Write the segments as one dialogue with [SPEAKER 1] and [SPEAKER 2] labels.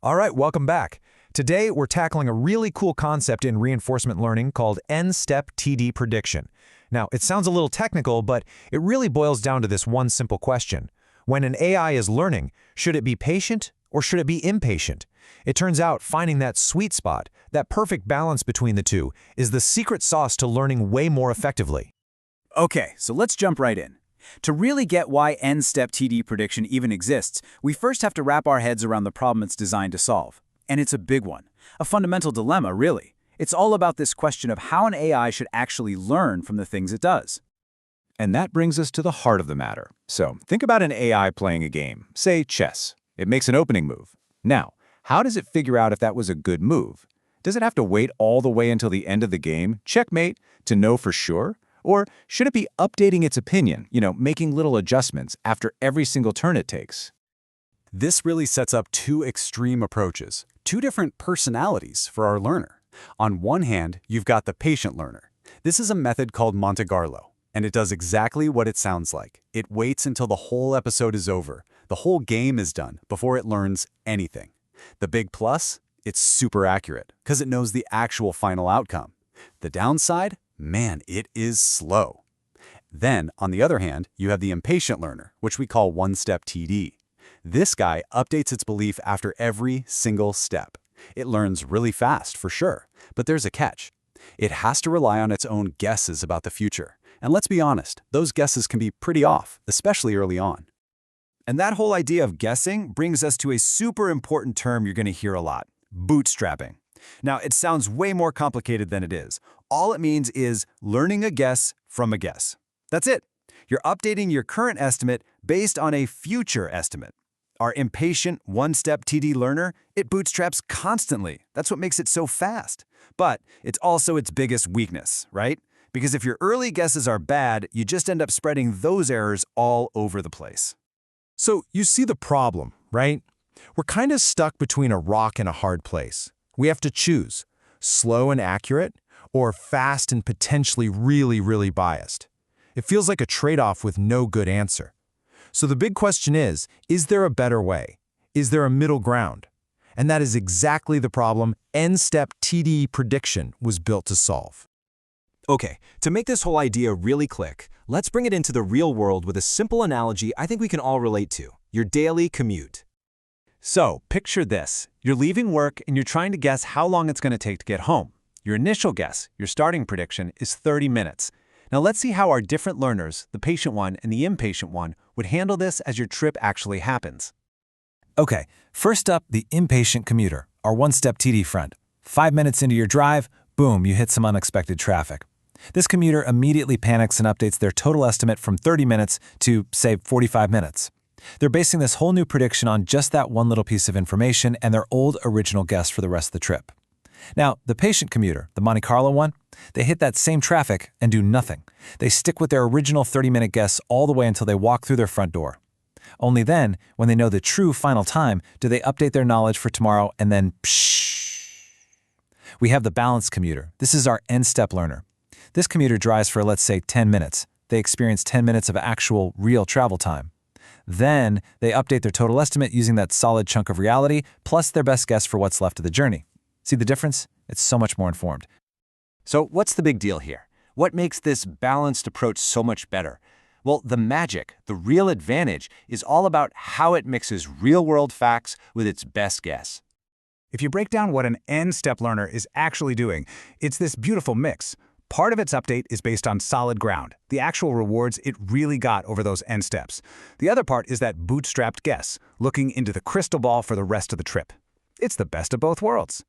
[SPEAKER 1] All right, welcome back. Today, we're tackling a really cool concept in reinforcement learning called n-step TD prediction. Now, it sounds a little technical, but it really boils down to this one simple question. When an AI is learning, should it be patient or should it be impatient? It turns out finding that sweet spot, that perfect balance between the two, is the secret sauce to learning way more effectively.
[SPEAKER 2] Okay, so let's jump right in. To really get why n-step TD prediction even exists, we first have to wrap our heads around the problem it's designed to solve. And it's a big one. A fundamental dilemma, really. It's all about this question of how an AI should actually learn from the things it does.
[SPEAKER 3] And that brings us to the heart of the matter. So, think about an AI playing a game, say chess. It makes an opening move. Now, how does it figure out if that was a good move? Does it have to wait all the way until the end of the game, checkmate, to know for sure? Or should it be updating its opinion, making little adjustments after every single turn it takes?
[SPEAKER 4] This really sets up two extreme approaches, two different personalities for our learner. On one hand, you've got the patient learner. This is a method called Monte Carlo, and it does exactly what it sounds like. It waits until the whole episode is over, the whole game is done, before it learns anything. The big plus? It's super accurate, because it knows the actual final outcome. The downside? Man, it is slow. Then, on the other hand, you have the impatient learner, which we call one-step TD. This guy updates its belief after every single step. It learns really fast, for sure, but there's a catch. It has to rely on its own guesses about the future. And let's be honest, those guesses can be pretty off, especially early on.
[SPEAKER 1] And that whole idea of guessing brings us to a super important term you're going to hear a lot: bootstrapping. Now, it sounds way more complicated than it is. All it means is learning a guess from a guess. That's it. You're updating your current estimate based on a future estimate. Our impatient one-step TD learner, it bootstraps constantly. That's what makes it so fast. But it's also its biggest weakness, right? Because if your early guesses are bad, you just end up spreading those errors all over the place. So you see the problem, right? We're kind of stuck between a rock and a hard place. We have to choose slow and accurate or fast and potentially really biased. It feels like a trade-off with no good answer. So the big question is there a better way? Is there a middle ground? And that is exactly the problem n-step TD prediction was built to solve.
[SPEAKER 5] Okay, to make this whole idea really click, let's bring it into the real world with a simple analogy I think we can all relate to: your daily commute.
[SPEAKER 1] So, picture this. You're leaving work and you're trying to guess how long it's going to take to get home. Your initial guess, your starting prediction, is 30 minutes. Now let's see how our different learners, the patient one and the impatient one, would handle this as your trip actually happens. Okay, first up, the impatient commuter, our one-step TD friend. 5 minutes into your drive, boom, you hit some unexpected traffic. This commuter immediately panics and updates their total estimate from 30 minutes to, say, 45 minutes. They're basing this whole new prediction on just that one little piece of information and their old original guess for the rest of the trip. Now, the patient commuter, the Monte Carlo one, they hit that same traffic and do nothing. They stick with their original 30-minute guess all the way until they walk through their front door. Only then, when they know the true final time, do they update their knowledge for tomorrow and then pshh. We have the balanced commuter. This is our n-step learner. This commuter drives for, let's say, 10 minutes. They experience 10 minutes of actual, real travel time. Then, they update their total estimate using that solid chunk of reality, plus their best guess for what's left of the journey. See the difference? It's so much more informed.
[SPEAKER 5] So what's the big deal here? What makes this balanced approach so much better? Well, the magic, the real advantage, is all about how it mixes real-world facts with its best guess.
[SPEAKER 2] If you break down what an n-step learner is actually doing, it's this beautiful mix. Part of its update is based on solid ground, the actual rewards it really got over those n steps. The other part is that bootstrapped guess, looking into the crystal ball for the rest of the trip. It's the best of both worlds.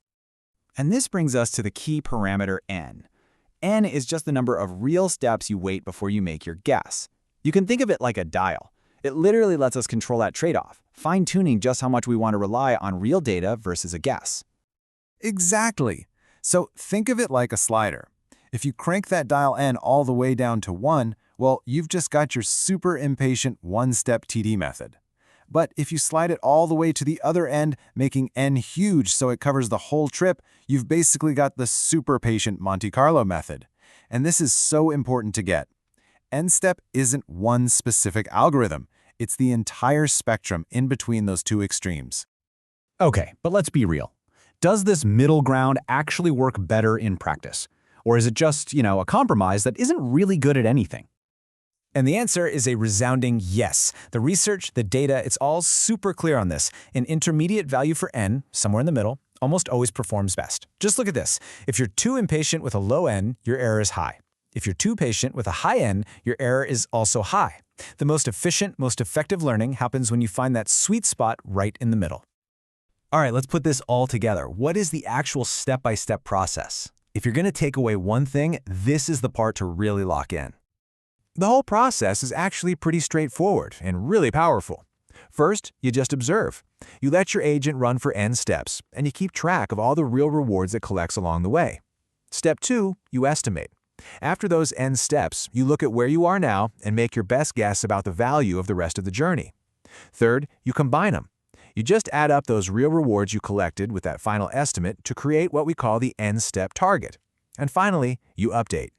[SPEAKER 6] And this brings us to the key parameter n. N is just the number of real steps you wait before you make your guess. You can think of it like a dial. It literally lets us control that trade-off, fine-tuning just how much we want to rely on real data versus a guess.
[SPEAKER 1] Exactly. So think of it like a slider. If you crank that dial n all the way down to 1, well, you've just got your super impatient one-step TD method. But if you slide it all the way to the other end, making n huge so it covers the whole trip, you've basically got the super patient Monte Carlo method. And this is so important to get. N-step isn't one specific algorithm. It's the entire spectrum in between those two extremes.
[SPEAKER 2] Okay, but let's be real. Does this middle ground actually work better in practice? Or is it just, a compromise that isn't really good at anything?
[SPEAKER 1] And the answer is a resounding yes. The research, the data, it's all super clear on this. An intermediate value for n, somewhere in the middle, almost always performs best. Just look at this. If you're too impatient with a low n, your error is high. If you're too patient with a high n, your error is also high. The most efficient, most effective learning happens when you find that sweet spot right in the middle.
[SPEAKER 5] All right, let's put this all together. What is the actual step-by-step process? If you're going to take away one thing, this is the part to really lock in.
[SPEAKER 3] The whole process is actually pretty straightforward and really powerful. First, you just observe. You let your agent run for n steps, and you keep track of all the real rewards it collects along the way. Step 2, you estimate. After those n steps, you look at where you are now and make your best guess about the value of the rest of the journey. Third, you combine them. You just add up those real rewards you collected with that final estimate to create what we call the n-step target. And finally, you update.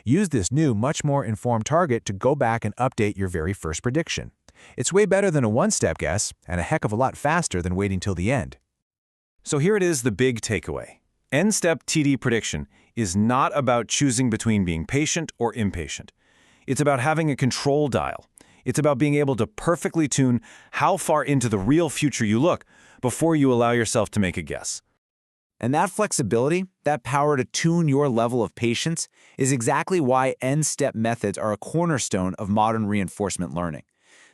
[SPEAKER 3] Use this new, much more informed target to go back and update your very first prediction. It's way better than a one-step guess, and a heck of a lot faster than waiting till the end.
[SPEAKER 5] So here it is, the big takeaway. N-step TD prediction is not about choosing between being patient or impatient. It's about having a control dial. It's about being able to perfectly tune how far into the real future you look before you allow yourself to make a guess.
[SPEAKER 6] And that flexibility, that power to tune your level of patience, is exactly why n-step methods are a cornerstone of modern reinforcement learning.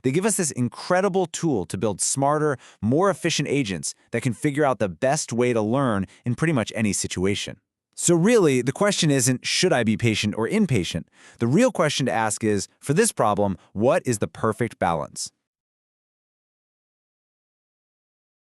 [SPEAKER 6] They give us this incredible tool to build smarter, more efficient agents that can figure out the best way to learn in pretty much any situation. So really, the question isn't, should I be patient or impatient? The real question to ask is, for this problem, what is the perfect balance?